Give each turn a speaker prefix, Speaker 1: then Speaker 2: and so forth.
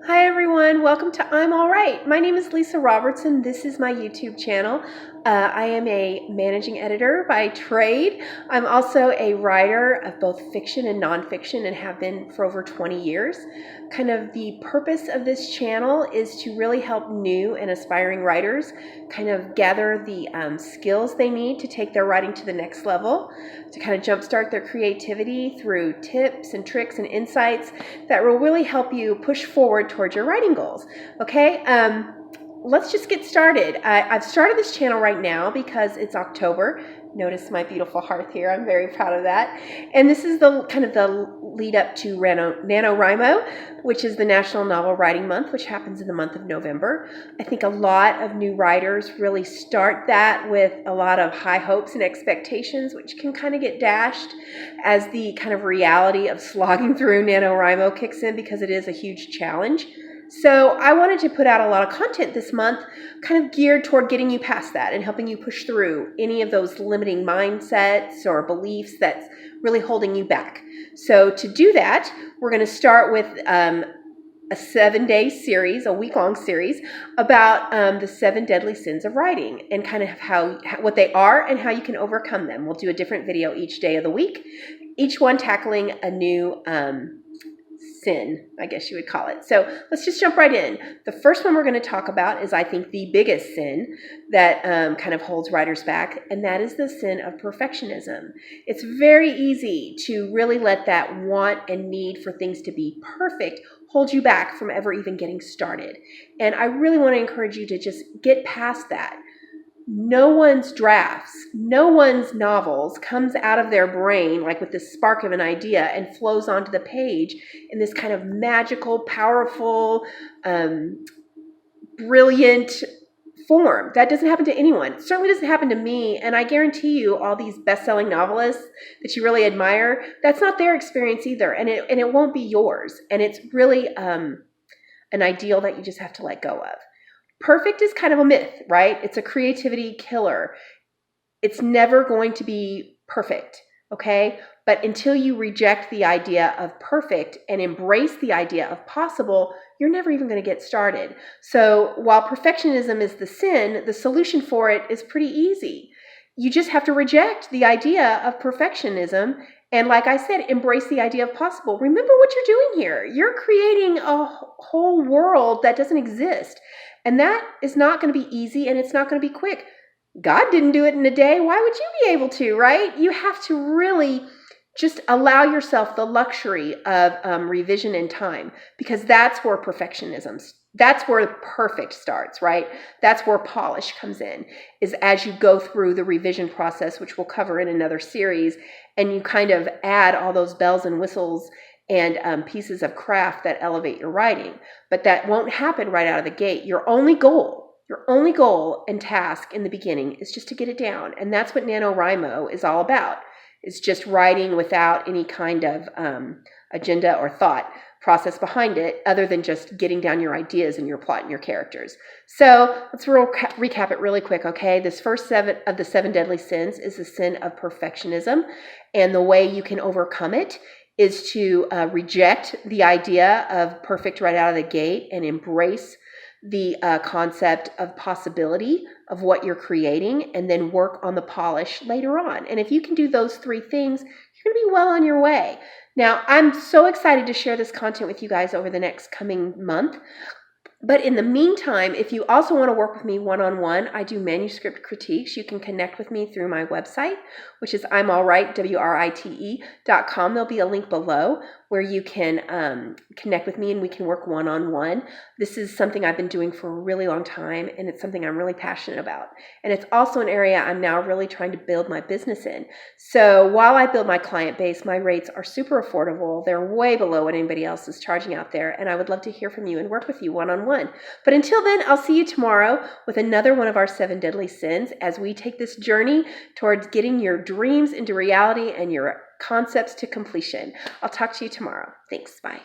Speaker 1: Hi everyone, welcome to I'm Alright. My name is Lisa Robertson. This is my YouTube channel. I am a managing editor by trade. I'm also a writer of both fiction and nonfiction and have been for over 20 years. Kind of the purpose of this channel is to really help new and aspiring writers kind of gather the skills they need to take their writing to the next level, to kind of jumpstart their creativity through tips and tricks and insights that will really help you push forward towards your writing goals. Okay, let's just get started. I've started this channel right now because it's October. Notice my beautiful hearth here. I'm very proud of that. And this is the kind of the lead up to NaNoWriMo, which is the National Novel Writing Month, which happens in the month of November. I think a lot of new writers really start that with a lot of high hopes and expectations, which can kind of get dashed as the kind of reality of slogging through NaNoWriMo kicks in, because it is a huge challenge. So I wanted to put out a lot of content this month kind of geared toward getting you past that and helping you push through any of those limiting mindsets or beliefs that's really holding you back. So to do that, we're going to start with a 7-day series, a week-long series about the 7 deadly sins of writing and kind of what they are and how you can overcome them. We'll do a different video each day of the week, each one tackling a new sin, I guess you would call it. So let's just jump right in. The first one we're going to talk about is, I think, the biggest sin that kind of holds writers back, and that is the sin of perfectionism. It's very easy to really let that want and need for things to be perfect hold you back from ever even getting started. And I really want to encourage you to just get past that. No one's drafts, no one's novels comes out of their brain like with this spark of an idea and flows onto the page in this kind of magical, powerful, brilliant form. That doesn't happen to anyone. It certainly doesn't happen to me. And I guarantee you, all these best-selling novelists that you really admire, that's not their experience either. And it won't be yours. And it's really an ideal that you just have to let go of. Perfect is kind of a myth, right? It's a creativity killer. It's never going to be perfect, okay? But until you reject the idea of perfect and embrace the idea of possible, you're never even going to get started. So while perfectionism is the sin, the solution for it is pretty easy. You just have to reject the idea of perfectionism and, like I said, embrace the idea of possible. Remember what you're doing here. You're creating a whole world that doesn't exist. And that is not going to be easy, and it's not going to be quick. God didn't do it in a day. Why would you be able to, right? You have to really just allow yourself the luxury of revision and time, because that's where that's where perfect starts, right? That's where polish comes in, is as you go through the revision process, which we'll cover in another series, and you kind of add all those bells and whistles and pieces of craft that elevate your writing. But that won't happen right out of the gate. Your only goal and task in the beginning is just to get it down. And that's what NaNoWriMo is all about. It's just writing without any kind of agenda or thought process behind it, other than just getting down your ideas and your plot and your characters. So let's recap it really quick, okay? This first 7 of the 7 deadly sins is the sin of perfectionism. And the way you can overcome it is to reject the idea of perfect right out of the gate and embrace the concept of possibility of what you're creating, and then work on the polish later on. And if you can do those 3 things, you're going to be well on your way. Now, I'm so excited to share this content with you guys over the next coming month. But in the meantime, if you also want to work with me one-on-one, I do manuscript critiques. You can connect with me through my website, which is I'mAllRite, WRITE.com. There'll be a link below where you can connect with me and we can work one-on-one. This is something I've been doing for a really long time, and it's something I'm really passionate about. And it's also an area I'm now really trying to build my business in. So while I build my client base, my rates are super affordable. They're way below what anybody else is charging out there, and I would love to hear from you and work with you one-on-one. But until then, I'll see you tomorrow with another one of our 7 deadly sins as we take this journey towards getting your dreams into reality and your concepts to completion. I'll talk to you tomorrow. Thanks. Bye.